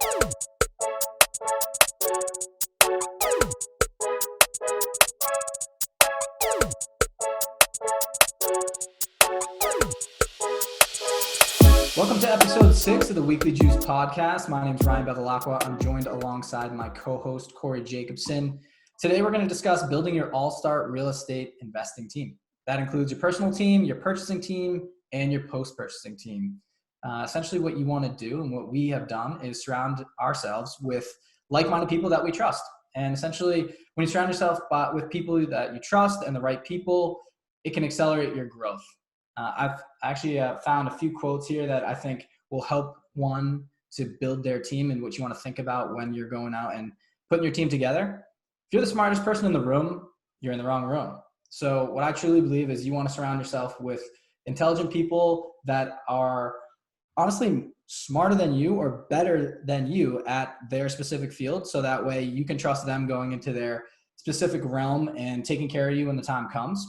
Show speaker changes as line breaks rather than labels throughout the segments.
Welcome to episode 6 of the Weekly Juice podcast. My name is Ryan Bevilacqua. I'm joined alongside my co-host, Cory Jacobson. Today, we're going to discuss building your all-star real estate investing team. That includes your personal team, your purchasing team, and your post-purchasing team. Essentially, what you want to do and what we have done is surround ourselves with like-minded people that we trust. And essentially, when you surround yourself with people that you trust and the right people, it can accelerate your growth. I've actually found a few quotes here that I think will help one to build their team and what you want to think about when you're going out and putting your team together. If you're the smartest person in the room, you're in the wrong room. So what I truly believe is you want to surround yourself with intelligent people that are honestly smarter than you or better than you at their specific field. So that way you can trust them going into their specific realm and taking care of you when the time comes.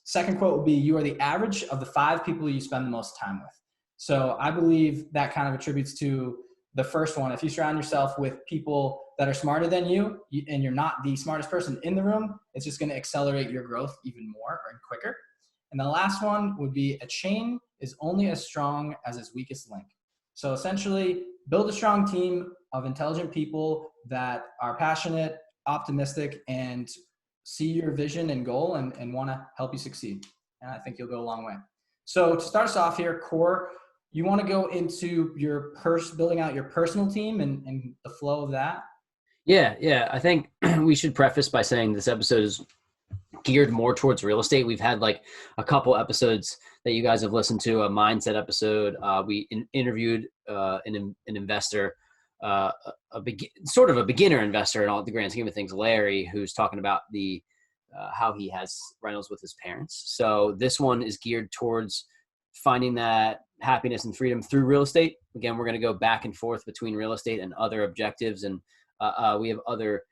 Second quote would be, you are the average of the 5 people you spend the most time with. So I believe that kind of attributes to the first one. If you surround yourself with people that are smarter than you and you're not the smartest person in the room, it's just going to accelerate your growth even more and quicker. And the last one would be, a chain is only as strong as its weakest link. So essentially, build a strong team of intelligent people that are passionate, optimistic, and see your vision and goal and want to help you succeed. And I think you'll go a long way. So to start us off here, Core, you want to go into your building out your personal team and the flow of that?
Yeah. I think we should preface by saying this episode is geared more towards real estate. We've had like a couple episodes that you guys have listened to, a mindset episode. We interviewed an investor, sort of a beginner investor in all the grand scheme of things, Larry, who's talking about the how he has rentals with his parents. So this one is geared towards finding that happiness and freedom through real estate. Again, we're going to go back and forth between real estate and other objectives, and we have other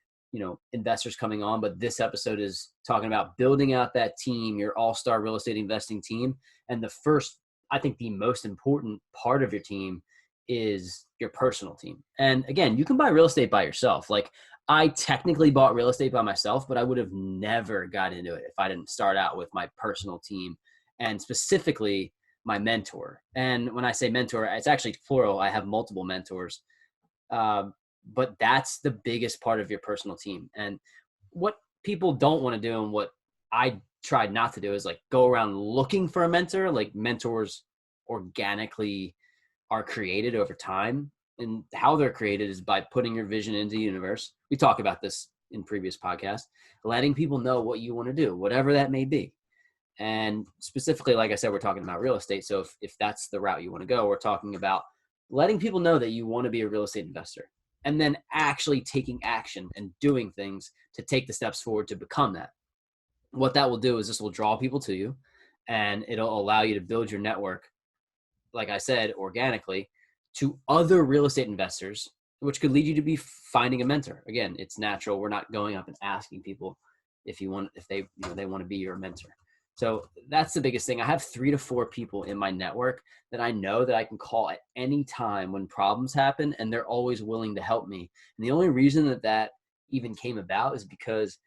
investors coming on, but this episode is talking about building out that team, your all-star real estate investing team. And the first, I think the most important part of your team is your personal team. And again, you can buy real estate by yourself. Like, I technically bought real estate by myself, but I would have never got into it if I didn't start out with my personal team, and specifically my mentor. And when I say mentor, it's actually plural. I have multiple mentors. But that's the biggest part of your personal team. And what people don't want to do, and what I tried not to do, is like go around looking for a mentor. Like, mentors organically are created over time, and how they're created is by putting your vision into the universe. We talk about this in previous podcasts, letting people know what you want to do, whatever that may be. And specifically, like I said, we're talking about real estate. So if that's the route you want to go, we're talking about letting people know that you want to be a real estate investor, and then actually taking action and doing things to take the steps forward to become that. What that will do is this will draw people to you, and it'll allow you to build your network, like I said, organically to other real estate investors, which could lead you to be finding a mentor. Again, it's natural. We're not going up and asking people if they want to be your mentor. So that's the biggest thing. I have 3 to 4 people in my network that I know that I can call at any time when problems happen, and they're always willing to help me. And the only reason that even came about is because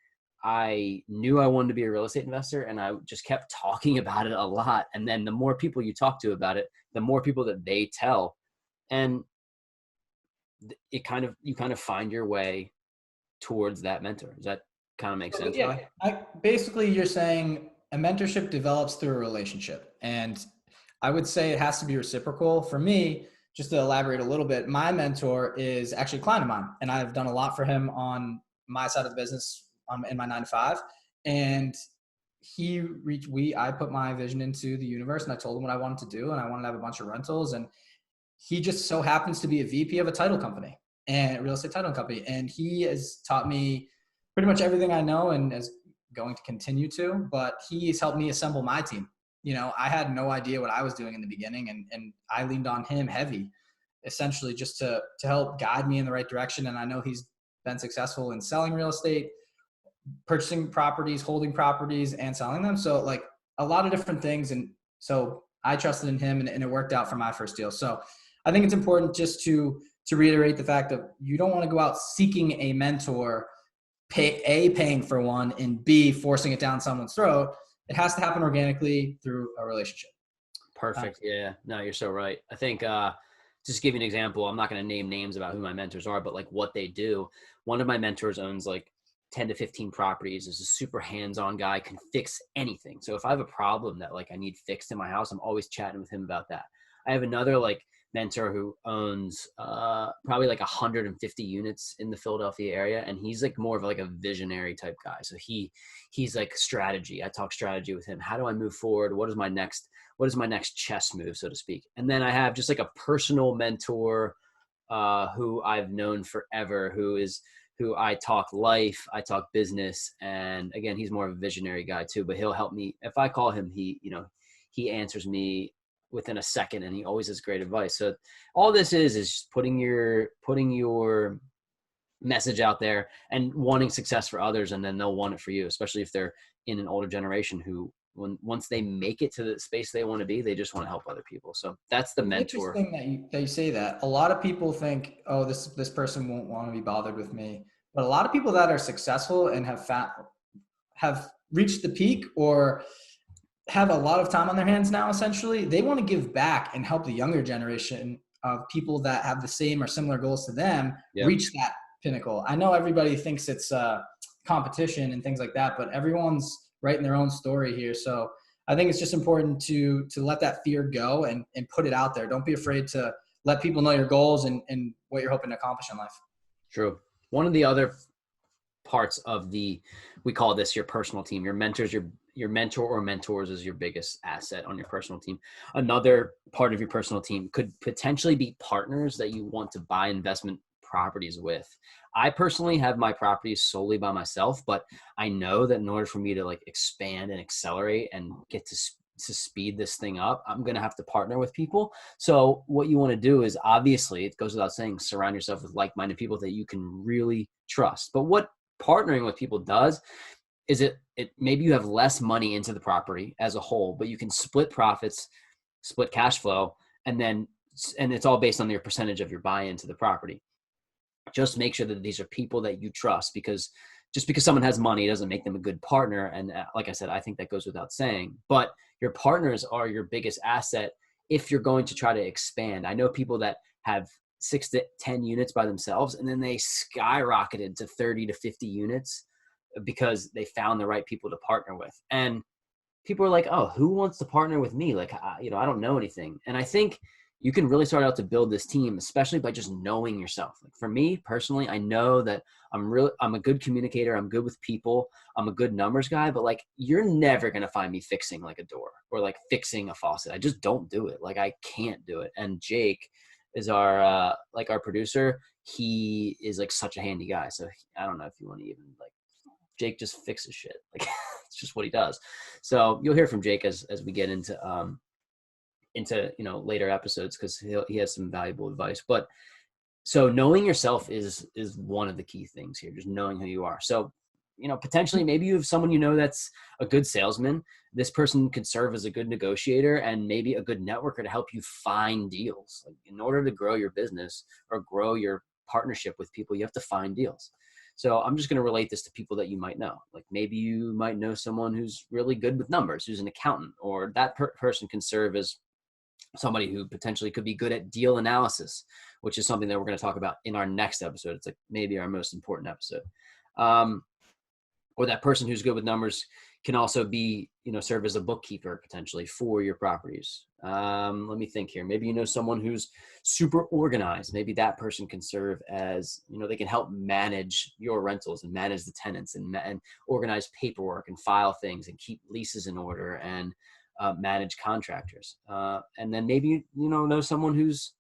I knew I wanted to be a real estate investor, and I just kept talking about it a lot. And then the more people you talk to about it, the more people that they tell, and you kind of find your way towards that mentor. Does that kind of make sense?
Yeah. Basically, you're saying a mentorship develops through a relationship, and I would say it has to be reciprocal. For me, just to elaborate a little bit, my mentor is actually a client of mine, and I've done a lot for him on my side of the business in my 9 to 5. And I put my vision into the universe, and I told him what I wanted to do, and I wanted to have a bunch of rentals. And he just so happens to be a VP of a title company, and a real estate title company. And he has taught me pretty much everything I know, and is going to continue to, but he's helped me assemble my team. I had no idea what I was doing in the beginning, and I leaned on him heavy, essentially just to help guide me in the right direction. And I know he's been successful in selling real estate, purchasing properties, holding properties, and selling them. So like a lot of different things. And so I trusted in him, and it worked out for my first deal. So I think it's important just to to reiterate the fact that you don't want to go out seeking a mentor, paying for one, and B, forcing it down someone's throat. It has to happen organically through a relationship.
Perfect. Yeah. No, you're so right. I think just to give you an example, I'm not going to name names about who my mentors are, but like what they do. One of my mentors owns like 10 to 15 properties, is a super hands-on guy, can fix anything. So if I have a problem that like I need fixed in my house, I'm always chatting with him about that. I have another like mentor who owns probably like 150 units in the Philadelphia area, and he's like more of like a visionary type guy. So he's like strategy. I talk strategy with him. How do I move forward? What is my next chess move, so to speak? And then I have just like a personal mentor who I've known forever, who I talk life, I talk business. And again, he's more of a visionary guy too, but he'll help me. If I call him, he answers me within a second, and he always has great advice. So all this is just putting your message out there and wanting success for others, and then they'll want it for you, especially if they're in an older generation who once they make it to the space they want to be, they just want to help other people. So that's the mentor.
Interesting that you say that. A lot of people think, oh, this person won't want to be bothered with me. But a lot of people that are successful and have reached the peak or have a lot of time on their hands now, essentially, they want to give back and help the younger generation of people that have the same or similar goals to them reach that pinnacle. I know everybody thinks it's competition and things like that, but everyone's writing their own story here. So I think it's just important to let that fear go and put it out there. Don't be afraid to let people know your goals and what you're hoping to accomplish in life.
True. One of the other parts of we call this your personal team, your mentors, your mentor or mentors is your biggest asset on your personal team. Another part of your personal team could potentially be partners that you want to buy investment properties with. I personally have my properties solely by myself, but I know that in order for me to like expand and accelerate and get to speed this thing up, I'm going to have to partner with people. So what you want to do is, obviously, it goes without saying, surround yourself with like-minded people that you can really trust. But what partnering with people does is it maybe you have less money into the property as a whole, but you can split profits, split cash flow, and it's all based on your percentage of your buy-in to the property. Just make sure that these are people that you trust, because just because someone has money doesn't make them a good partner. And like I said, I think that goes without saying, but your partners are your biggest asset if you're going to try to expand. I know people that have 6 to 10 units by themselves, and then they skyrocketed to 30 to 50 units because they found the right people to partner with. And people are like, oh, who wants to partner with me? Like, I don't know anything. And I think you can really start out to build this team, especially by just knowing yourself. Like for me personally, I know that I'm a good communicator. I'm good with people. I'm a good numbers guy, but like, you're never going to find me fixing like a door or like fixing a faucet. I just don't do it. Like I can't do it. And Jake is our producer. He is like such a handy guy. So I don't know if you want to even like, Jake just fixes shit. Like it's just what he does. So you'll hear from Jake as we get into later episodes, because he has some valuable advice. But so knowing yourself is one of the key things here, just knowing who you are. So potentially maybe you have someone that's a good salesman. This person could serve as a good negotiator and maybe a good networker to help you find deals. Like in order to grow your business or grow your partnership with people, you have to find deals. So I'm just going to relate this to people that you might know. Like maybe you might know someone who's really good with numbers, who's an accountant, or that person can serve as somebody who potentially could be good at deal analysis, which is something that we're going to talk about in our next episode. It's like maybe our most important episode. Or that person who's good with numbers can also be, serve as a bookkeeper potentially for your properties. Let me think here. Maybe someone who's super organized. Maybe that person can serve as, they can help manage your rentals and manage the tenants and organize paperwork and file things and keep leases in order and manage contractors. And then maybe, know someone who's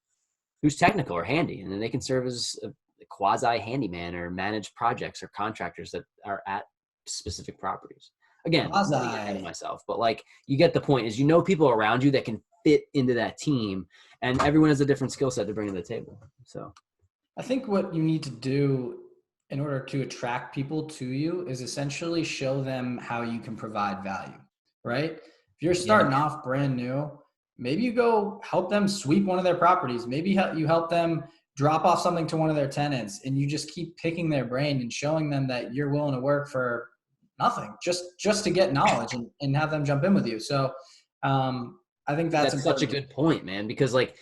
technical or handy, and then they can serve as a quasi handyman or manage projects or contractors that are at specific properties. Again, I'm getting ahead of myself, but like you get the point is, people around you that can fit into that team, and everyone has a different skill set to bring to the table. So
I think what you need to do in order to attract people to you is essentially show them how you can provide value, right? If you're starting off brand new, maybe you go help them sweep one of their properties. Maybe you help them drop off something to one of their tenants and you just keep picking their brain and showing them that you're willing to work for nothing, just to get knowledge and have them jump in with you. So I think that's
Such a
important.
good point, man, because like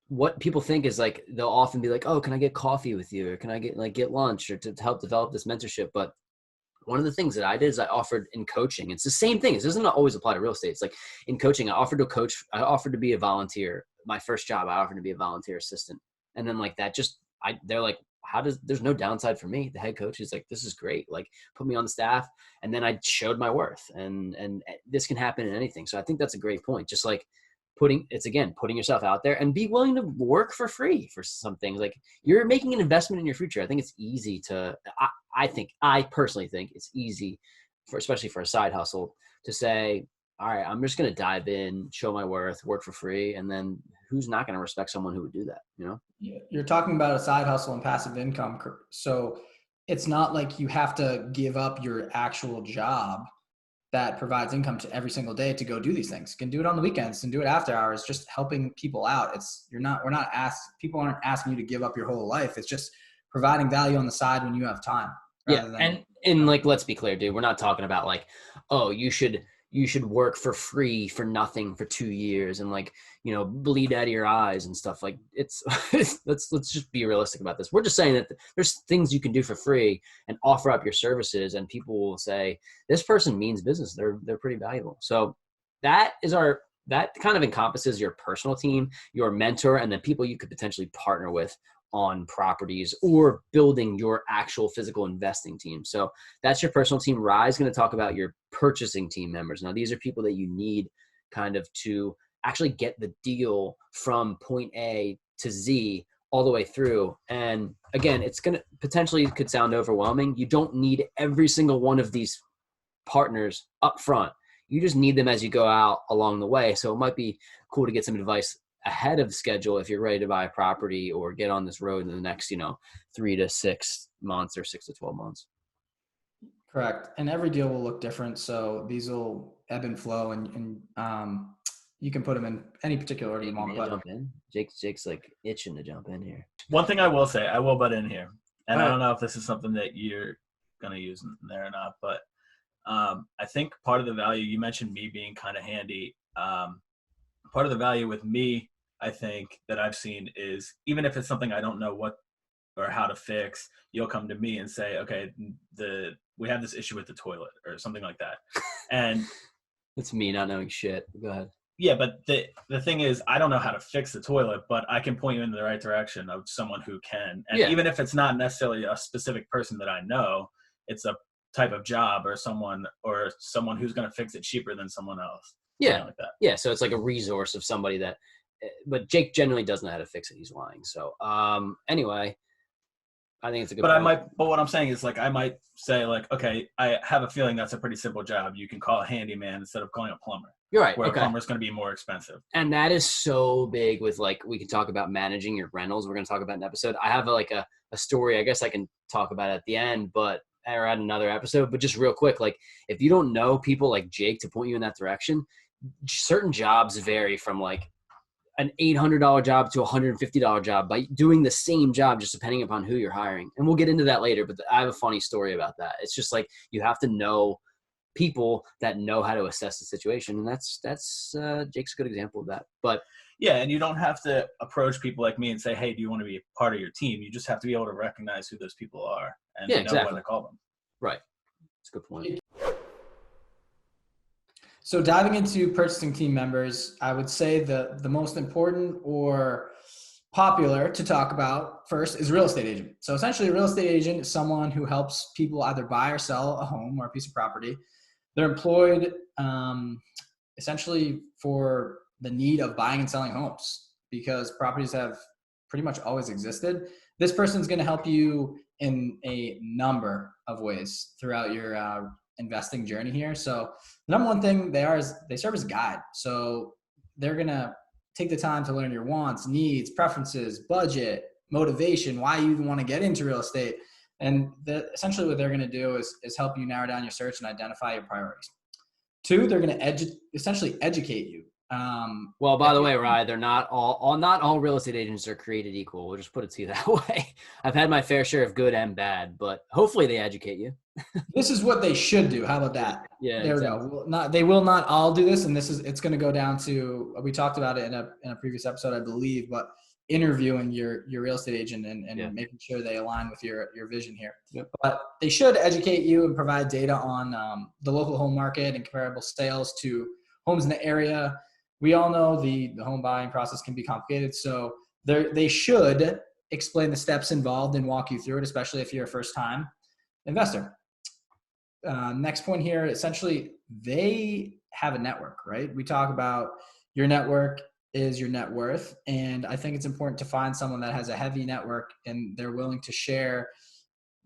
what people think is like they'll often be like, oh, can I get coffee with you, or can I get lunch, or to help develop this mentorship. But one of the things that I did is I offered in coaching. It's the same thing. It doesn't always apply to real estate. It's like in coaching, I offered to coach. I offered to be a volunteer. My first job, I offered to be a volunteer assistant. And then like that they're like, there's no downside for me. The head coach is like, this is great. Like put me on the staff. And then I showed my worth, and this can happen in anything. So I think that's a great point. Just like putting yourself out there and be willing to work for free for some things. Like you're making an investment in your future. I think it's easy I personally think it's easy especially for a side hustle to say, all right, I'm just going to dive in, show my worth, work for free. And then who's not going to respect someone who would do that? You know?
You're talking about a side hustle and passive income. So it's not like you have to give up your actual job that provides income to every single day to go do these things. You can do it on the weekends and do it after hours, just helping people out. People aren't asking you to give up your whole life. It's just providing value on the side when you have time.
And like, let's be clear, dude, we're not talking about like, oh, you should work for free for nothing for 2 years and like, bleed out of your eyes and stuff. Like it's let's just be realistic about this. We're just saying that there's things you can do for free and offer up your services, and people will say, this person means business. They're pretty valuable. So that kind of encompasses your personal team, your mentor, and then people you could potentially partner with on properties or building your actual physical investing team. So that's your personal team. Rye's going to talk about your purchasing team members. Now, these are people that you need kind of to actually get the deal from point A to Z all the way through. And again, it's going to potentially could sound overwhelming. You don't need every single one of these partners up front. You just need them as you go out along the way. So it might be cool to get some advice ahead of the schedule if you're ready to buy a property or get on this road in the next 3 to 6 months or 6 to 12 months.
Correct. And every deal will look different, so these will ebb and flow, and you can put them in any particular order you want. But
jump in. Jake's like itching to jump in here.
One thing I will say, I will butt in here, and I don't know if this is something that you're going to use in there or not, but I think part of the value, you mentioned me being kind of handy. Part of the value with me, I think, that I've seen is even if it's something I don't know what or how to fix, you'll come to me and say, okay, we have this issue with the toilet or something like that. And
it's me not knowing shit. Go ahead.
Yeah, but the thing is, I don't know how to fix the toilet, but I can point you in the right direction of someone who can. And even if it's not necessarily a specific person that I know, it's a type of job or someone who's going to fix it cheaper than someone else.
Yeah.
Like that.
Yeah. So it's like a resource of somebody but Jake generally doesn't know how to fix it. He's lying. So anyway, I think it's a good point.
But what I'm saying is, like, I might say, like, okay, I have a feeling that's a pretty simple job. You can call a handyman instead of calling a plumber.
You're right.
Where a plumber is going to be more expensive.
And that is so big with, like, we can talk about managing your rentals. We're going to talk about an episode. I have a story. I guess I can talk about it at the end, or at another episode. But just real quick, like, if you don't know people like Jake to point you in that direction, certain jobs vary from like an $800 job to a $150 job by doing the same job, just depending upon who you're hiring. And we'll get into that later, but I have a funny story about that. It's just like, you have to know people that know how to assess the situation. And that's Jake's a good example of that. But
yeah, and you don't have to approach people like me and say, hey, do you want to be part of your team? You just have to be able to recognize who those people are and know what to call them.
Right. That's a good point.
So diving into purchasing team members, I would say the most important or popular to talk about first is real estate agent. So essentially a real estate agent is someone who helps people either buy or sell a home or a piece of property. They're employed essentially for the need of buying and selling homes because properties have pretty much always existed. This person's going to help you in a number of ways throughout your investing journey here. So the number one thing they serve as a guide. So they're going to take the time to learn your wants, needs, preferences, budget, motivation, why you even want to get into real estate. And essentially what they're going to do is help you narrow down your search and identify your priorities. Two, they're going to essentially educate you.
Well, by the way, Ryan, they're not all real estate agents are created equal. We'll just put it to you that way. I've had my fair share of good and bad, but hopefully they educate you.
This is what they should do. How about that?
Yeah,
There
exactly.
we go. They will not all do this, and it's going to go down to, we talked about it in a previous episode, I believe, but interviewing your real estate agent and making sure they align with your vision here.
Yep.
But they should educate you and provide data on the local home market and comparable sales to homes in the area. We all know the home buying process can be complicated, so they should explain the steps involved and walk you through it, especially if you're a first-time investor. Next point here, essentially, they have a network, right? We talk about your network is your net worth, and I think it's important to find someone that has a heavy network and they're willing to share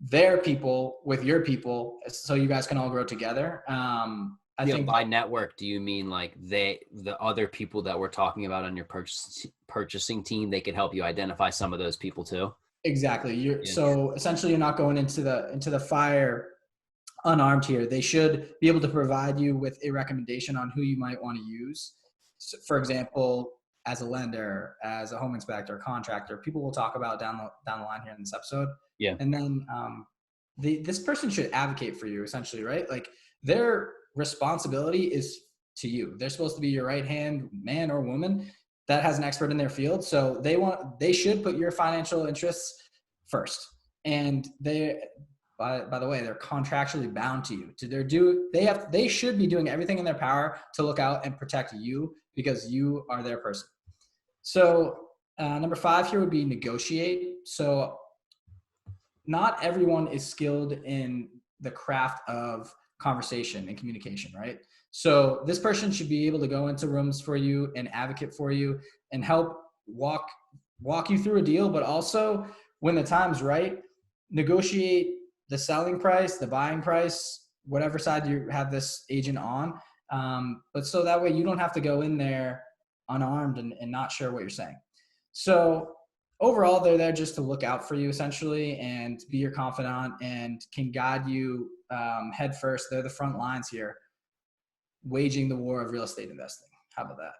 their people with your people so you guys can all grow together. I think
by network, do you mean like the other people that we're talking about on your purchasing team, they could help you identify some of those people too?
Exactly. So essentially you're not going into the fire unarmed here. They should be able to provide you with a recommendation on who you might want to use. So, for example, as a lender, as a home inspector, contractor, people will talk about down the line here in this episode.
Yeah.
And then this person should advocate for you, essentially, right? Like, their responsibility is to you. They're supposed to be your right hand man or woman that has an expert in their field. So they should put your financial interests first. And by the way, they're contractually bound to you. They should be doing everything in their power to look out and protect you because you are their person. So number 5 here would be negotiate. So not everyone is skilled in the craft of conversation and communication, right? So this person should be able to go into rooms for you and advocate for you and help walk you through a deal, but also when the time's right, negotiate the selling price, the buying price, whatever side you have this agent on. But so that way you don't have to go in there unarmed and not sure what you're saying. So overall, they're there just to look out for you essentially and be your confidant and can guide you head first. They're the front lines here, waging the war of real estate investing. How about that?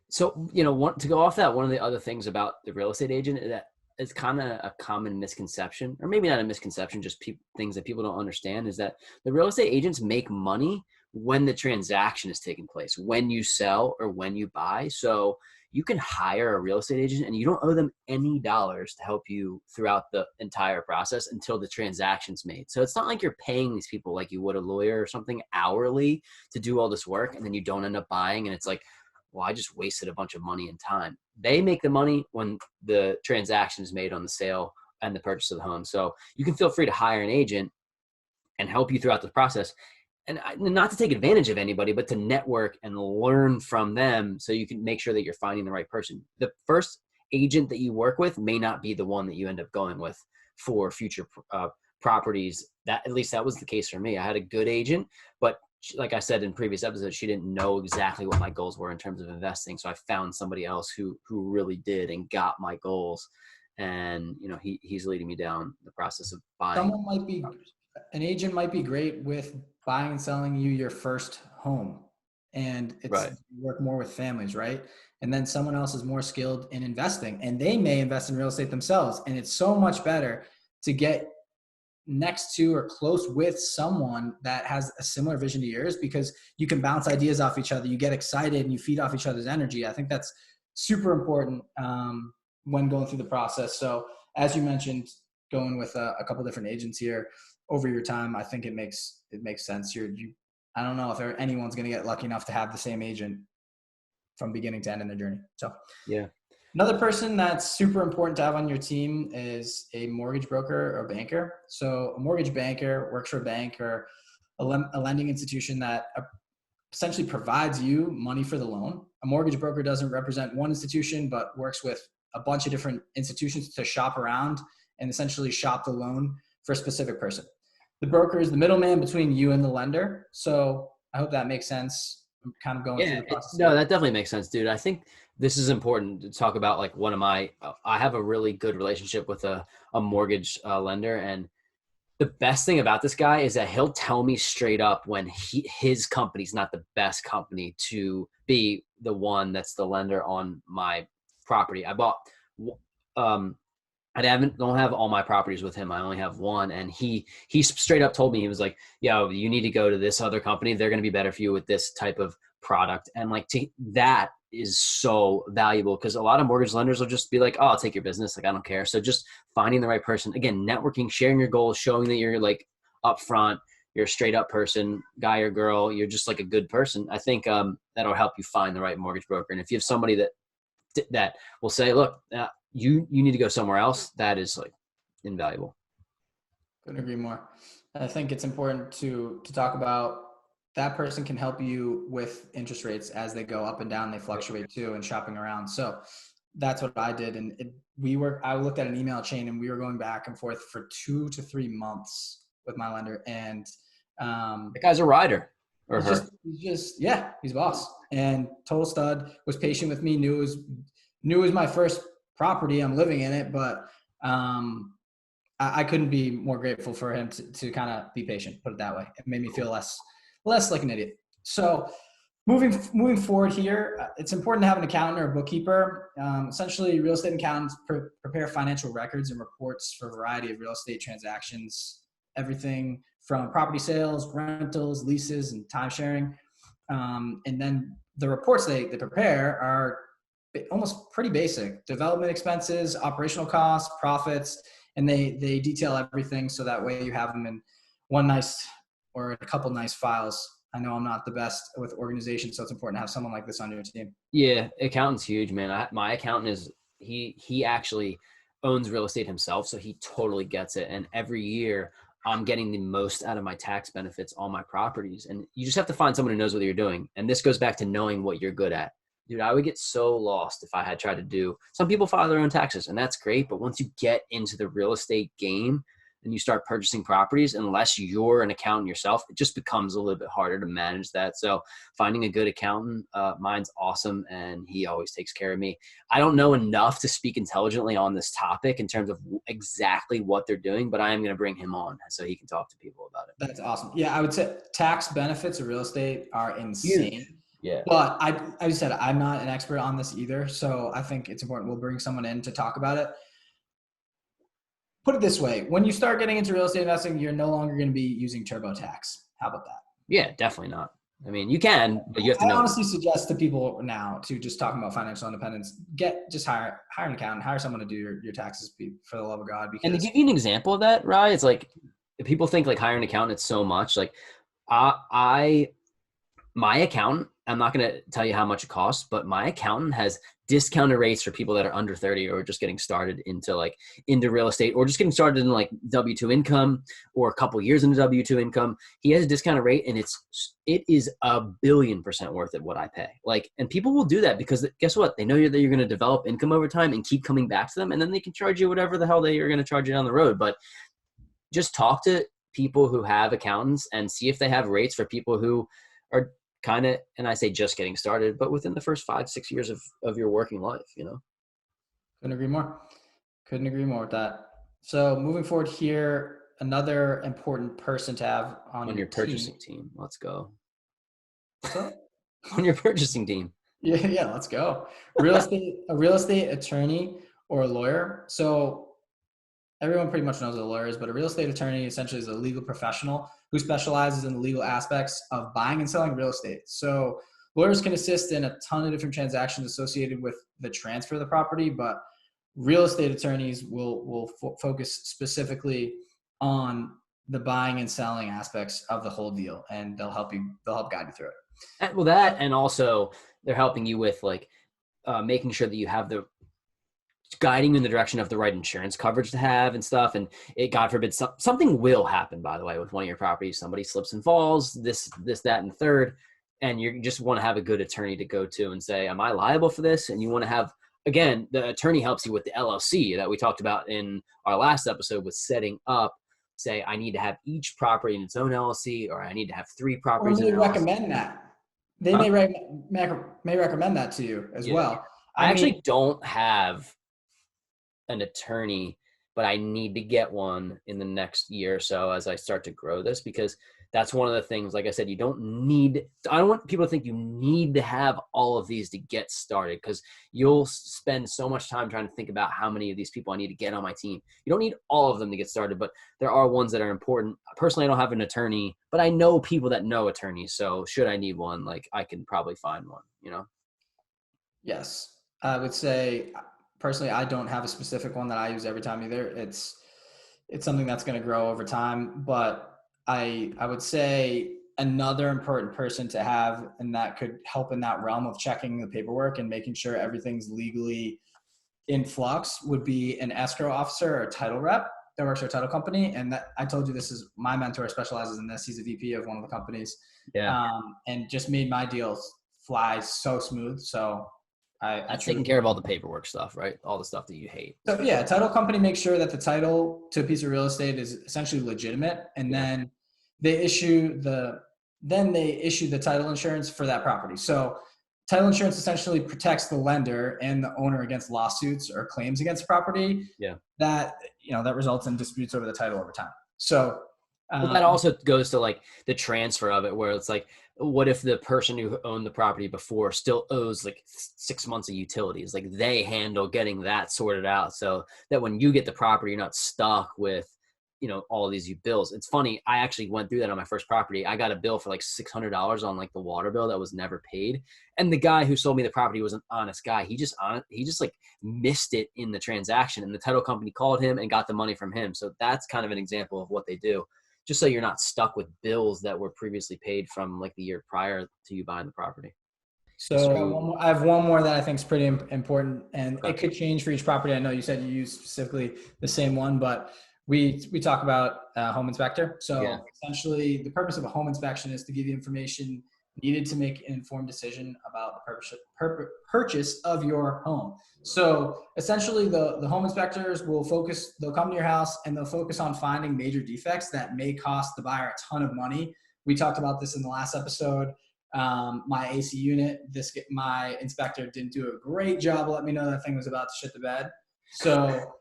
So, to go off that, one of the other things about the real estate agent is that it's kind of a common misconception, or maybe not a misconception, just things that people don't understand, is that the real estate agents make money when the transaction is taking place, when you sell or when you buy. So you can hire a real estate agent and you don't owe them any dollars to help you throughout the entire process until the transaction's made. So it's not like you're paying these people like you would a lawyer or something hourly to do all this work, and then you don't end up buying, and it's like, well, I just wasted a bunch of money and time. They make the money when the transaction is made on the sale and the purchase of the home. So you can feel free to hire an agent and help you throughout the process. And not to take advantage of anybody, but to network and learn from them so you can make sure that you're finding the right person. The first agent that you work with may not be the one that you end up going with for future properties. At least that was the case for me. I had a good agent, but like I said in previous episodes, she didn't know exactly what my goals were in terms of investing. So I found somebody else who really did and got my goals. And, he's leading me down the process of buying.
An agent might be great with buying and selling you your first home. And work more with families, right? And then someone else is more skilled in investing and they may invest in real estate themselves. And it's so much better to get next to or close with someone that has a similar vision to yours, because you can bounce ideas off each other. You get excited and you feed off each other's energy. I think that's super important when going through the process. So as you mentioned, going with a couple different agents here over your time, I think it makes sense. I don't know if anyone's going to get lucky enough to have the same agent from beginning to end in their journey. So
yeah.
Another person that's super important to have on your team is a mortgage broker or banker. So a mortgage banker works for a bank or a lending institution that essentially provides you money for the loan. A mortgage broker doesn't represent one institution, but works with a bunch of different institutions to shop around and essentially shop the loan for a specific person. The broker is the middleman between you and the lender. So I hope that makes sense. I'm kind of going through the process.
No, that definitely makes sense, dude. I think this is important to talk about. Like I have a really good relationship with a mortgage lender, and the best thing about this guy is that he'll tell me straight up when his company's not the best company to be the one that's the lender on my property. I bought, don't have all my properties with him. I only have one. And he straight up told me, he was like, yo, you need to go to this other company. They're going to be better for you with this type of product. And like that is so valuable, because a lot of mortgage lenders will just be like, oh, I'll take your business. Like, I don't care. So just finding the right person, again, networking, sharing your goals, showing that you're like upfront, you're a straight up person, guy or girl, you're just like a good person. I think that'll help you find the right mortgage broker. And if you have somebody that will say, look, you need to go somewhere else, that is like invaluable.
Couldn't agree more. I think it's important to talk about that person can help you with interest rates as they go up and down. They fluctuate too, and shopping around. So that's what I did. And I looked at an email chain, and we were going back and forth for 2 to 3 months with my lender. And
the guy's a rider. Or
he's boss and total stud. Was patient with me. Knew it was my first property. I'm living in it, but I couldn't be more grateful for him to kind of be patient. Put it that way. It made me feel less like an idiot. So moving forward here, it's important to have an accountant or a bookkeeper. Essentially, real estate accountants prepare financial records and reports for a variety of real estate transactions, everything from property sales, rentals, leases, and time sharing. And then the reports they prepare are almost pretty basic: development expenses, operational costs, profits, and they detail everything, so that way you have them in one nice or a couple nice files. I know I'm not the best with organization, so it's important to have someone like this on your team.
Yeah, accountant's huge, man. My accountant is he actually owns real estate himself, so he totally gets it. And every year I'm getting the most out of my tax benefits on my properties. And you just have to find someone who knows what you're doing. And this goes back to knowing what you're good at. Dude, I would get so lost if I had tried to do, some people file their own taxes, and that's great. But once you get into the real estate game and you start purchasing properties, unless you're an accountant yourself, it just becomes a little bit harder to manage that. So finding a good accountant, mine's awesome, and he always takes care of me. I don't know enough to speak intelligently on this topic in terms of exactly what they're doing, but I am going to bring him on so he can talk to people about it.
That's awesome. Yeah, I would say tax benefits of real estate are insane.
Huge. Yeah.
But I said, I'm not an expert on this either. So I think it's important. We'll bring someone in to talk about it. Put it this way. When you start getting into real estate investing, you're no longer going to be using TurboTax. How about that?
Yeah, definitely not. I mean, you can, but you have to know.
I honestly suggest to people now, to just talking about financial independence, hire an accountant, hire someone to do your taxes, for the love of God. Because,
and to give you an example of that, right? It's like, people think like hiring an accountant is so much. Like my accountant, I'm not going to tell you how much it costs, but my accountant has discounted rates for people that are under 30 or just getting started into real estate, or just getting started in like W-2 income, or a couple years into W-2 income. He has a discounted rate, and it is 1,000,000,000% worth it what I pay. Like, and people will do that because guess what? They know that you're going to develop income over time and keep coming back to them, and then they can charge you whatever the hell they are going to charge you down the road. But just talk to people who have accountants and see if they have rates for people who are kind of, and I say just getting started, but within the first 5-6 years of your working life,
Couldn't agree more with that. So moving forward here, another important person to have on
your purchasing team. Let's go.
What's up?
On your purchasing team.
Yeah, let's go. A real estate attorney or a lawyer. So everyone pretty much knows what a lawyer is, but a real estate attorney essentially is a legal professional who specializes in the legal aspects of buying and selling real estate. So lawyers can assist in a ton of different transactions associated with the transfer of the property, but real estate attorneys will focus specifically on the buying and selling aspects of the whole deal, and they'll help guide you through it.
Well, that, and also they're helping you with making sure that you have guiding you in the direction of the right insurance coverage to have and stuff. And God forbid, something will happen, by the way, with one of your properties. Somebody slips and falls, this, that, and the third. And you just want to have a good attorney to go to and say, am I liable for this? And you want to have, again, the attorney helps you with the LLC that we talked about in our last episode with setting up, say, I need to have each property in its own LLC, or I need to have 3 properties.
Or they recommend that. They may recommend that to you as well.
I actually don't have an attorney, but I need to get one in the next year or so as I start to grow this, because that's one of the things, like I said, I don't want people to think you need to have all of these to get started, because you'll spend so much time trying to think about how many of these people I need to get on my team. You don't need all of them to get started, but there are ones that are important. Personally, I don't have an attorney, but I know people that know attorneys. So should I need one, like I can probably find one,
Yes. I would say personally, I don't have a specific one that I use every time either. It's something that's going to grow over time, but I would say another important person to have, and that could help in that realm of checking the paperwork and making sure everything's legally in flux, would be an escrow officer or a title rep that works for a title company. And that, I told you, this is my mentor specializes in this. He's a VP of one of the companies, and just made my deals fly so smooth. So I
taking care of all the paperwork stuff, right? All the stuff that you hate.
So yeah, title company makes sure that the title to a piece of real estate is essentially legitimate, and then they issue the title insurance for that property. So title insurance essentially protects the lender and the owner against lawsuits or claims against property. That results in disputes over the title over time. So
well, that also goes to like the transfer of it, where it's like, what if the person who owned the property before still owes like 6 months of utilities? Like they handle getting that sorted out so that when you get the property, you're not stuck with, all of these bills. It's funny. I actually went through that on my first property. I got a bill for like $600 on like the water bill that was never paid. And the guy who sold me the property was an honest guy. He just like missed it in the transaction, and the title company called him and got the money from him. So that's kind of an example of what they do, just so you're not stuck with bills that were previously paid from like the year prior to you buying the property.
So I have one more that I think is pretty important, and it could change for each property. I know you said you use specifically the same one, but we talk about a home inspector. So essentially the purpose of a home inspection is to give you information needed to make an informed decision about the purchase of your home. So essentially the home inspectors they'll come to your house and they'll focus on finding major defects that may cost the buyer a ton of money. We talked about this in the last episode. My AC unit, my inspector didn't do a great job. Let me know that thing was about to shit the bed. So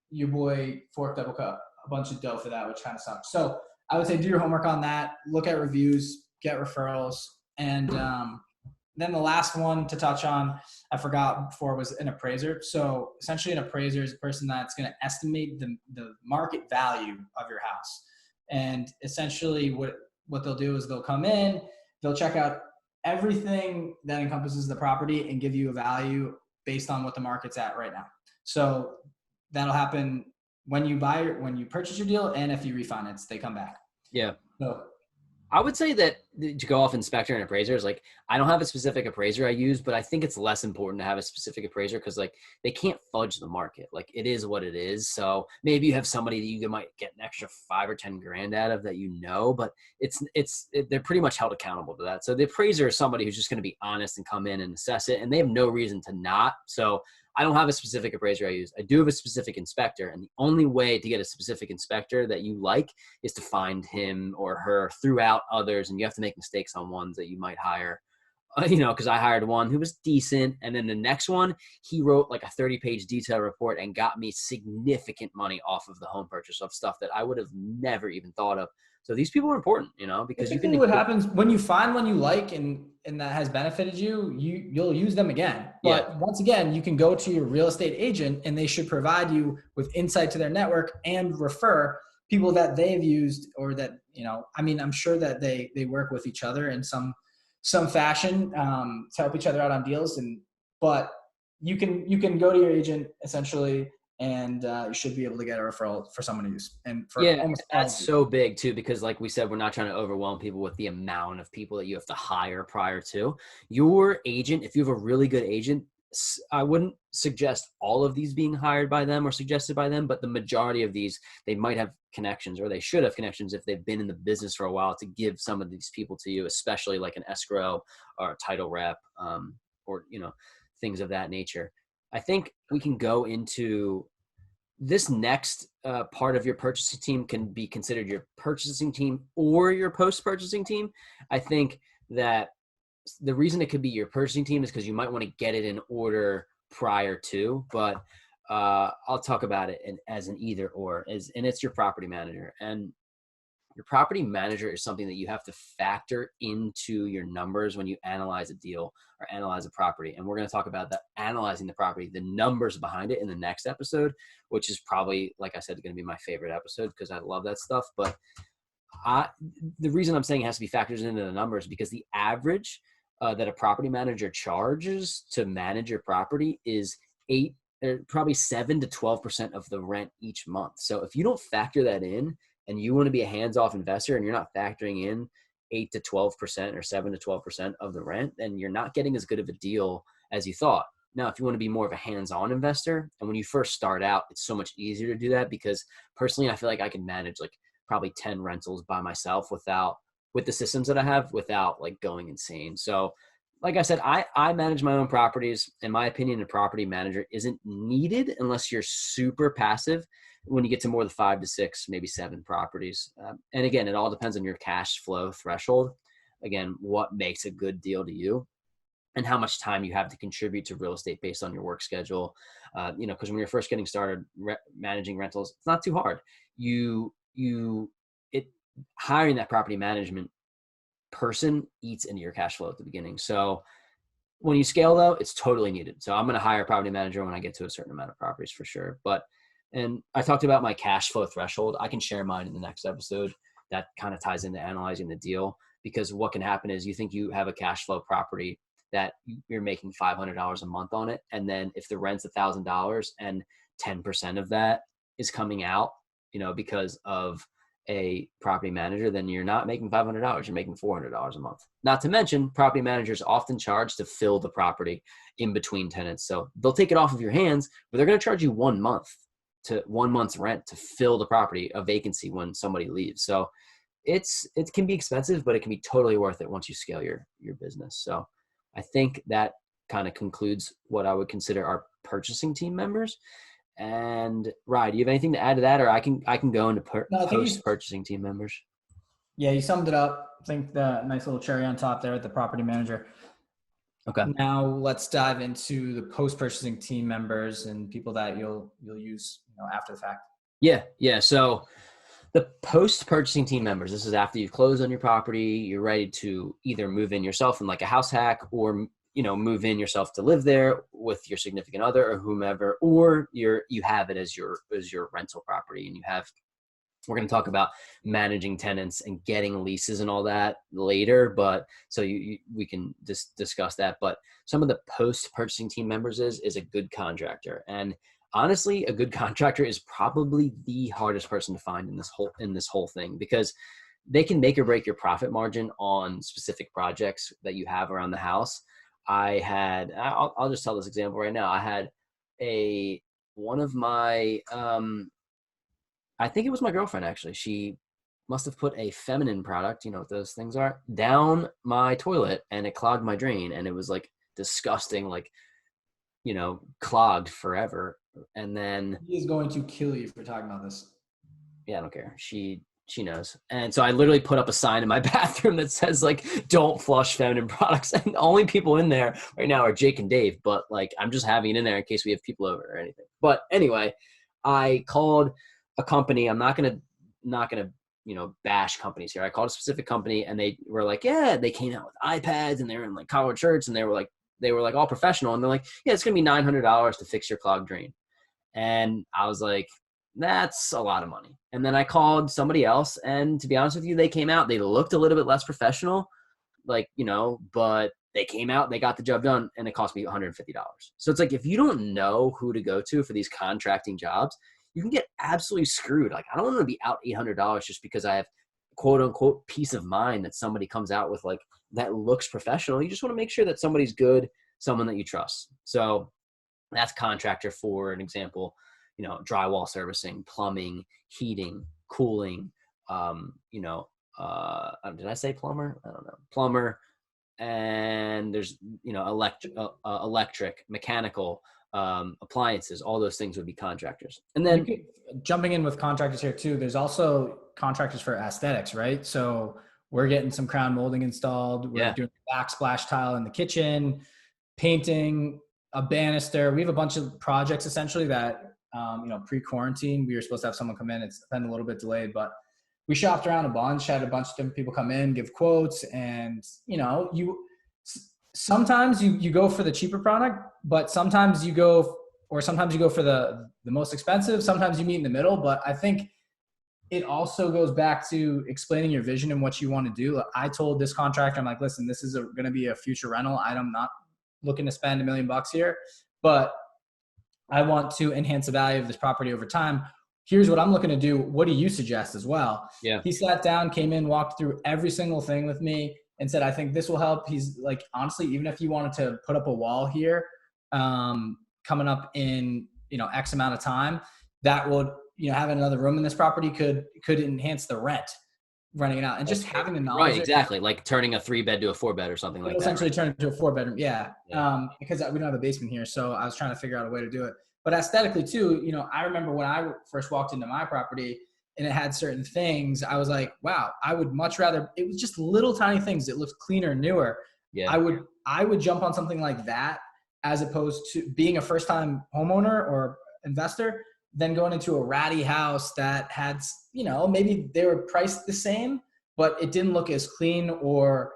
your boy forked up a bunch of dough for that, which kind of sucks. So I would say do your homework on that. Look at reviews, get referrals, and then the last one to touch on, I forgot before, was an appraiser. So essentially an appraiser is a person that's going to estimate the market value of your house. And essentially what they'll do is they'll come in, they'll check out everything that encompasses the property and give you a value based on what the market's at right now. So that'll happen when you purchase your deal, and if you refinance, they come back.
Yeah.
So
I would say that to go off inspector and appraisers, like I don't have a specific appraiser I use, but I think it's less important to have a specific appraiser because like they can't fudge the market. Like it is what it is. So maybe you have somebody that you might get an extra $5 or $10 grand out of that, but they're pretty much held accountable to that. So the appraiser is somebody who's just going to be honest and come in and assess it, and they have no reason to not. So I don't have a specific appraiser I use. I do have a specific inspector, and the only way to get a specific inspector that you like is to find him or her throughout others, and you have to make mistakes on ones that you might hire. Because I hired one who was decent, and then the next one, he wrote like a 30-page detail report and got me significant money off of the home purchase of stuff that I would have never even thought of. So these people are important, because you can.
What happens when you find one you like and that has benefited you'll use them again. But once again, you can go to your real estate agent and they should provide you with insight to their network and refer people that they've used, or that, I'm sure that they work with each other in some fashion to help each other out on deals. But you can go to your agent essentially, and you should be able to get a referral for someone to use. And for
that's so big too, because like we said, we're not trying to overwhelm people with the amount of people that you have to hire prior to. Your agent, if you have a really good agent, I wouldn't suggest all of these being hired by them or suggested by them, but the majority of these, they might have connections, or they should have connections if they've been in the business for a while, to give some of these people to you, especially like an escrow or a title rep, or things of that nature. I think we can go into this next part of your purchasing team can be considered your purchasing team or your post-purchasing team. I think that the reason it could be your purchasing team is because you might want to get it in order prior to, but I'll talk about it as an either or, and it's your property manager. And your property manager is something that you have to factor into your numbers when you analyze a deal or analyze a property. And we're going to talk about that, analyzing the property, the numbers behind it in the next episode, which is probably, like I said, going to be my favorite episode because I love that stuff. But the reason I'm saying it has to be factored into the numbers because the average that a property manager charges to manage your property is probably 7 to 12% of the rent each month. So if you don't factor that in and you want to be a hands-off investor and you're not factoring in 8 to 12% or 7 to 12% of the rent, then you're not getting as good of a deal as you thought. Now, if you want to be more of a hands-on investor, and when you first start out, it's so much easier to do that because personally, I feel like I can manage like probably 10 rentals by myself with the systems that I have without like going insane. So like I said, I manage my own properties. In my opinion, a property manager isn't needed unless you're super passive when you get to more than 5 to 6, maybe 7 properties. And again, it all depends on your cash flow threshold. Again, what makes a good deal to you and how much time you have to contribute to real estate based on your work schedule. Because when you're first getting started managing rentals, it's not too hard. Hiring that property management person eats into your cash flow at the beginning. So when you scale though, it's totally needed. So I'm going to hire a property manager when I get to a certain amount of properties for sure. And I talked about my cash flow threshold. I can share mine in the next episode. That kind of ties into analyzing the deal because what can happen is you think you have a cash flow property that you're making $500 a month on it. And then if the rent's $1,000 and 10% of that is coming out, because of a property manager, then you're not making $500, you're making $400 a month. Not to mention, property managers often charge to fill the property in between tenants. So they'll take it off of your hands, but they're going to charge you 1 month's rent to fill the property, a vacancy when somebody leaves. So it can be expensive, but it can be totally worth it once you scale your business. So I think that kind of concludes what I would consider our purchasing team members. And Ryan, do you have anything to add to that, or I can go into post-purchasing team members?
Yeah, you summed it up. I think the nice little cherry on top there at the property manager.
Okay.
Now let's dive into the post-purchasing team members and people that you'll use after the fact.
Yeah. So the post-purchasing team members, this is after you've closed on your property, you're ready to either move in yourself in like a house hack or move in yourself to live there with your significant other or whomever, or you have it as your rental property, and we're going to talk about managing tenants and getting leases and all that later, but so we can discuss that. But some of the post-purchasing team members is a good contractor, and honestly, a good contractor is probably the hardest person to find in this whole thing because they can make or break your profit margin on specific projects that you have around the house. I'll just tell this example right now. I had one of my, I think it was my girlfriend actually. She must have put a feminine product, what those things are, down my toilet and it clogged my drain. And it was like disgusting, like, clogged forever. And then
he is going to kill you for talking about this.
Yeah, I don't care. She knows. And so I literally put up a sign in my bathroom that says like, don't flush feminine products. And the only people in there right now are Jake and Dave, but like, I'm just having it in there in case we have people over or anything. But anyway, I called a company. I'm not going to bash companies here. I called a specific company and they were like, yeah, they came out with iPads and they were in like collared shirts and they were like all professional. And they're like, yeah, it's going to be $900 to fix your clogged drain. And I was like, that's a lot of money. And then I called somebody else, and to be honest with you, they came out, they looked a little bit less professional, but they came out, they got the job done, and it cost me $150. So it's like, if you don't know who to go to for these contracting jobs, you can get absolutely screwed. Like, I don't want to be out $800 just because I have quote unquote peace of mind that somebody comes out with like, that looks professional. You just want to make sure that somebody's good, someone that you trust. So that's contractor for an example. Drywall servicing, plumbing, heating, cooling, did I say plumber? I don't know. Plumber, and there's, electric, mechanical, appliances, all those things would be contractors. And then
jumping in with contractors here too, there's also contractors for aesthetics, right? So we're getting some crown molding installed. We're doing backsplash tile in the kitchen, painting, a banister. We have a bunch of projects essentially that, pre-quarantine, we were supposed to have someone come in. It's been a little bit delayed, but we shopped around a bunch, had a bunch of different people come in, give quotes, and sometimes you go for the cheaper product, but sometimes you go for the most expensive. Sometimes you meet in the middle, but I think it also goes back to explaining your vision and what you want to do. I told this contractor, I'm like, listen, this is going to be a future rental. I'm not looking to spend $1 million here, but I want to enhance the value of this property over time. Here's what I'm looking to do. What do you suggest as well?
Yeah.
He sat down, came in, walked through every single thing with me and said, I think this will help. He's like, honestly, even if you wanted to put up a wall here, coming up in, X amount of time, that would, having another room in this property could enhance the renting it out, and just having the knowledge.
Right, exactly. Like turning a 3-bed to a 4-bed or something like that.
Essentially
Right?
turn it to a 4-bedroom. Yeah. Because we don't have a basement here. So I was trying to figure out a way to do it. But aesthetically too, I remember when I first walked into my property and it had certain things, I was like, wow, I would much rather, it was just little tiny things that looked cleaner and newer.
Yeah.
I would jump on something like that as opposed to being a first time homeowner or investor, then going into a ratty house that had, maybe they were priced the same, but it didn't look as clean or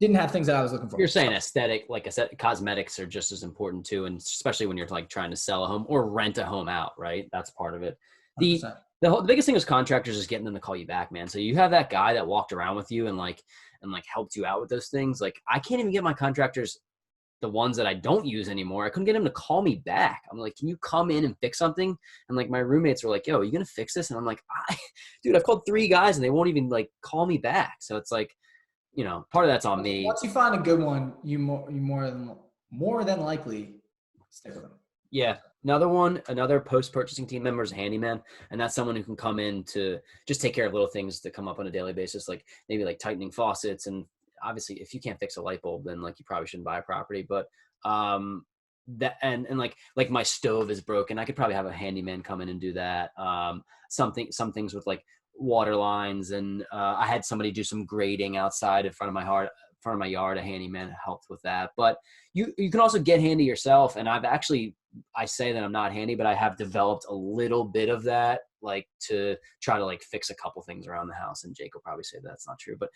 didn't have things that I was looking for.
You're saying aesthetic, like I said, cosmetics are just as important too. And especially when you're like trying to sell a home or rent a home out, right? That's part of it. The biggest thing is contractors is getting them to call you back, man. So you have that guy that walked around with you and helped you out with those things. Like I can't even get my contractors, the ones that I don't use anymore. I couldn't get him to call me back. I'm like, can you come in and fix something? And like my roommates were like, yo, are you going to fix this? And I'm like, dude, I've called 3 guys and they won't even like call me back. So it's like, part of that's on me.
Once you find a good one, you more than likely stick with them.
Yeah. Another post-purchasing team member is a handyman. And that's someone who can come in to just take care of little things that come up on a daily basis. Like maybe like tightening faucets. And obviously if you can't fix a light bulb, then like you probably shouldn't buy a property. But, that, and like my stove is broken. I could probably have a handyman come in and do that. Some things with like water lines, and I had somebody do some grading outside in front of my yard. A handyman helped with that. But you can also get handy yourself. And I say that I'm not handy, but I have developed a little bit of that, like to try to like fix a couple things around the house. And Jake will probably say that's not true, but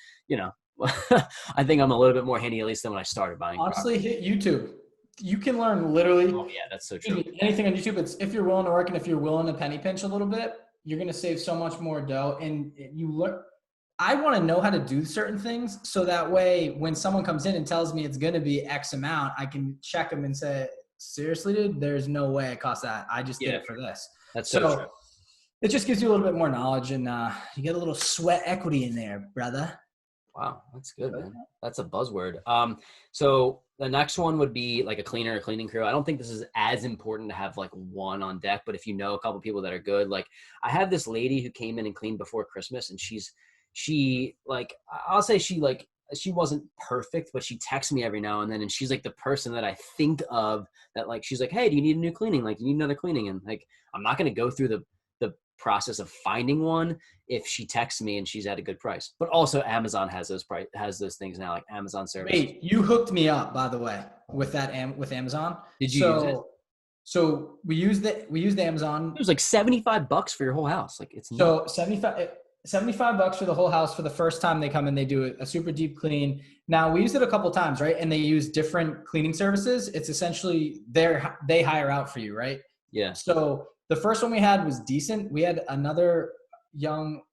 I think I'm a little bit more handy at least than when I started buying.
Honestly, hit YouTube. You can learn literally.
Oh yeah, that's so true.
Anything on YouTube. It's if you're willing to work and if you're willing to penny pinch a little bit, you're going to save so much more dough. And you learn. I want to know how to do certain things so that way when someone comes in and tells me it's going to be X amount, I can check them and say, seriously, dude, there's no way it costs that. I just did it for this.
That's so true.
It just gives you a little bit more knowledge and you get a little sweat equity in there, brother.
Wow, that's good, man. That's a buzzword. So the next one would be like a cleaner, a cleaning crew. I don't think this is as important to have like one on deck, but if you know a couple people that are good, like I have this lady who came in and cleaned before Christmas, and she wasn't perfect, but she texts me every now and then, and she's like the person that I think of that like, she's like, hey, do you need a new cleaning? Like, you need another cleaning? And like, I'm not going to go through the process of finding one if she texts me and she's at a good price. But also Amazon has those things now, like Amazon service.
Wait, you hooked me up, by the way, with Amazon.
Did you use it?
So we used the Amazon.
It was like $75 for your whole house. Like it's
so $75 for the whole house for the first time they come in. They do a super deep clean. Now we used it a couple times, right? And they use different cleaning services. It's essentially they hire out for you, right?
Yeah.
So the first one we had was decent. We had another young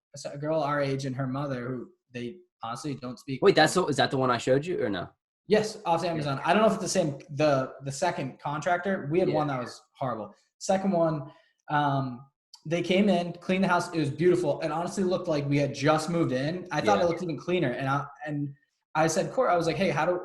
girl our age and her mother who they honestly don't speak.
Wait, is that the one I showed you or no?
Yes, off Amazon. I don't know if it's the same. The second contractor, we had one that was horrible. Second one, they came in, cleaned the house. It was beautiful. It honestly looked like we had just moved in. I thought it looked even cleaner. And I said, Cory, I was like, hey, how do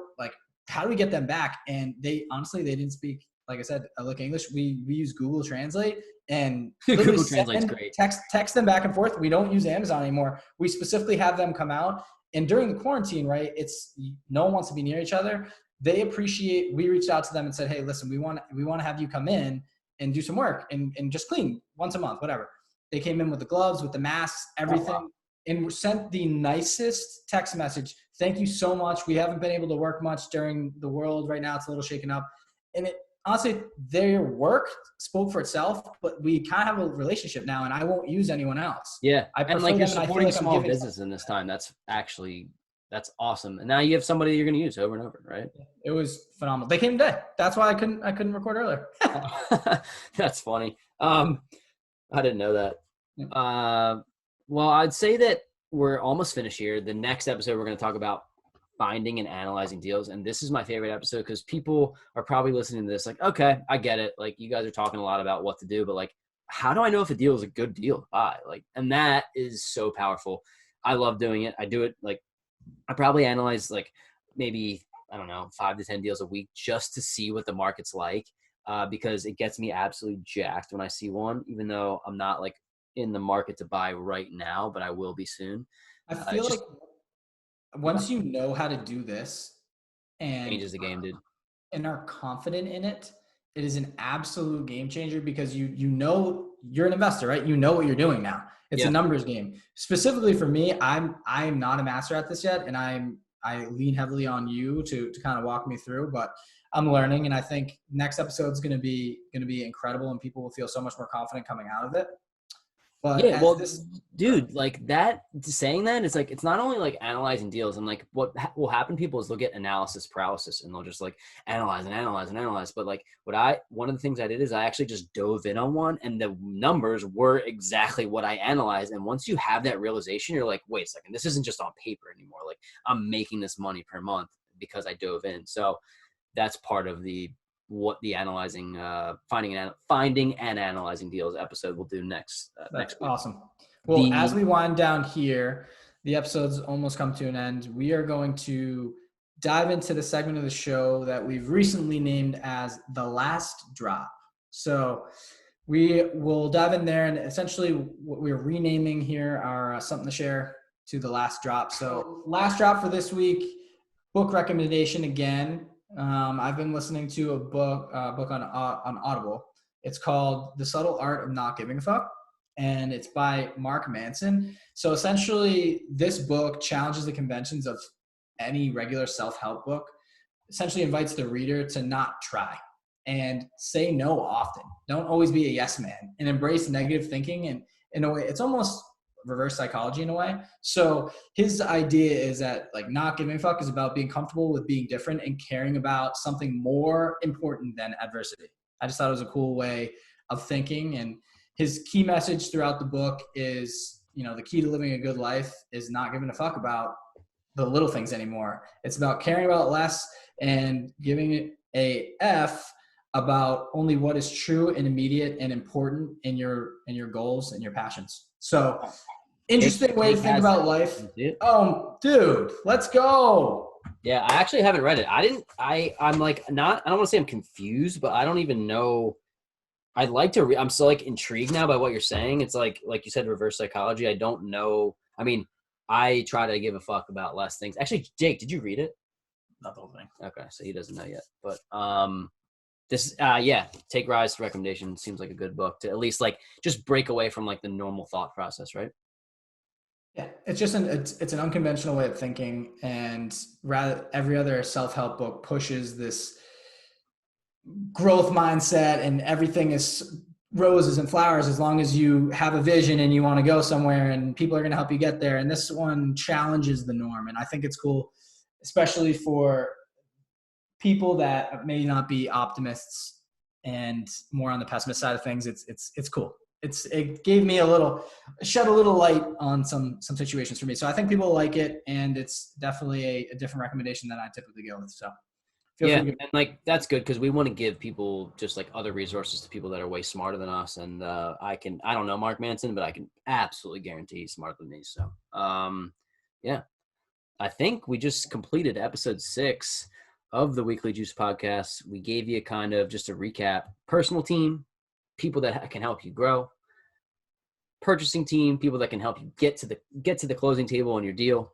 we get them back? And they didn't speak. Like I said, I look English. We use Google Translate and
Google Translate's great.
Text them back and forth. We don't use Amazon anymore. We specifically have them come out. And during the quarantine, right, it's no one wants to be near each other. They appreciate. We reached out to them and said, hey, listen, we want to have you come in and do some work and just clean once a month, whatever. They came in with the gloves, with the masks, everything, and sent the nicest text message. Thank you so much. We haven't been able to work much during the world right now. It's a little shaken up. And honestly, their work spoke for itself, but we kind of have a relationship now, and I won't use anyone else.
Yeah.
I
And
prefer
like you're
them, and I feel
supporting
like I'm
small
giving
business in this time. That's awesome. And now you have somebody you're going to use over and over, right?
It was phenomenal. They came today. That's why I couldn't record earlier.
That's funny. I didn't know that.
Yeah.
Well, I'd say that we're almost finished here. The next episode, we're going to talk about finding and analyzing deals. And this is my favorite episode because people are probably listening to this like, okay, I get it. Like you guys are talking a lot about what to do, but like, how do I know if a deal is a good deal to buy? Like, and that is so powerful. I love doing it. I do it like, I probably analyze like maybe, I don't know, 5 to 10 deals a week just to see what the market's like. Because it gets me absolutely jacked when I see one, even though I'm not like in the market to buy right now, but I will be soon.
I feel like once you know how to do this and
Changes the game, dude.
And are confident in it, it is an absolute game changer because you know you're an investor, right? You know what you're doing now. It's a numbers game. Specifically for me, I'm not a master at this yet, and I lean heavily on you to kind of walk me through, but I'm learning, and I think next episode is going to be incredible, and people will feel so much more confident coming out of it. But
yeah, well, dude, like that, saying that is like, it's not only like analyzing deals and like what will happen to people is they'll get analysis paralysis and they'll just like analyze and analyze and analyze. But like one of the things I did is I actually just dove in on one and the numbers were exactly what I analyzed. And once you have that realization, you're like, wait a second, this isn't just on paper anymore. Like I'm making this money per month because I dove in. So that's part of what the analyzing, finding and analyzing deals episode will do next. Next week.
Awesome. Well, as we wind down here, the episode's almost come to an end. We are going to dive into the segment of the show that we've recently named as The Last Drop. So we will dive in there, and essentially what we're renaming here are something to share to The Last Drop. So last drop for this week, book recommendation again. I've been listening to a book on Audible. It's called The Subtle Art of Not Giving a Fuck, and it's by Mark Manson. So essentially, this book challenges the conventions of any regular self-help book. Essentially invites the reader to not try and say no often. Don't always be a yes man, and embrace negative thinking. And in a way, it's almost reverse psychology in a way. So his idea is that like not giving a fuck is about being comfortable with being different and caring about something more important than adversity. I just thought it was a cool way of thinking. And his key message throughout the book is, the key to living a good life is not giving a fuck about the little things anymore. It's about caring about less and giving it a F about only what is true and immediate and important in your goals and your passions. So interesting way to think about life. Oh, dude, let's go.
Yeah, I actually haven't read it. I'm like not, I don't want to say I'm confused, but I don't even know. I'd like to I'm so like intrigued now by what you're saying. It's like you said, reverse psychology. I don't know. I mean, I try to give a fuck about less things. Actually, Jake, did you read it?
Not the whole thing.
Okay, so he doesn't know yet. But this Take Rise recommendation seems like a good book to at least like just break away from like the normal thought process, right?
Yeah, it's just it's an unconventional way of thinking, and rather every other self-help book pushes this growth mindset and everything is roses and flowers as long as you have a vision and you want to go somewhere and people are going to help you get there. And this one challenges the norm, and I think it's cool, especially for people that may not be optimists and more on the pessimist side of things. It's cool. It gave me shed a little light on some situations for me. So I think people like it, and it's definitely a different recommendation than I typically go with. So
and like that's good because we want to give people just like other resources to people that are way smarter than us. And I don't know Mark Manson, but I can absolutely guarantee he's smarter than me. So I think we just completed episode 6 of the Weekly Juice podcast. We gave you kind of just a recap: personal team, people that can help you grow; purchasing team, people that can help you get to the closing table on your deal;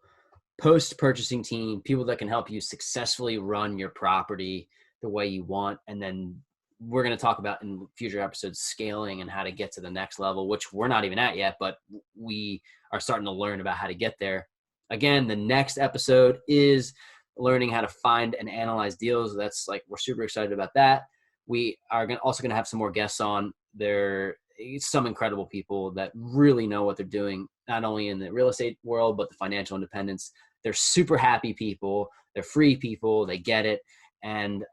post-purchasing team, people that can help you successfully run your property the way you want. And then we're going to talk about in future episodes scaling and how to get to the next level, which we're not even at yet, but we are starting to learn about how to get there. Again, the next episode is learning how to find and analyze deals. That's like, we're super excited about that. we are also going to have some more guests on. There some incredible people that really know what they're doing, not only in the real estate world, but the financial independence. They're super happy people. They're free people. They get it. And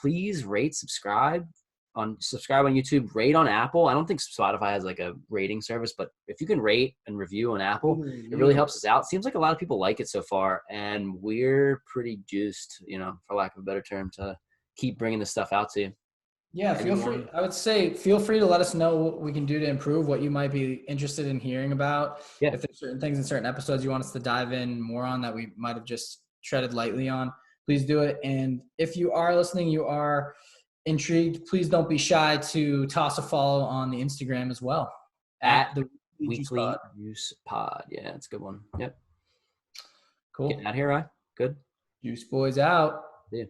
please rate, subscribe on YouTube, rate on Apple. I don't think Spotify has like a rating service, but if you can rate and review on Apple, it really helps us out. Seems like a lot of people like it so far, and we're pretty juiced, for lack of a better term, to keep bringing this stuff out to you.
Yeah, feel free. I would say feel free to let us know what we can do to improve, what you might be interested in hearing about.
Yeah.
If there's certain things in certain episodes you want us to dive in more on that we might have just treaded lightly on, please do it. And if you are listening, you are intrigued, please don't be shy to toss a follow on the Instagram as well.
At the Weekly Juice Pod. Yeah, it's a good one. Yep.
Cool.
Getting out here, right? Good.
Juice Boys out.
Yeah.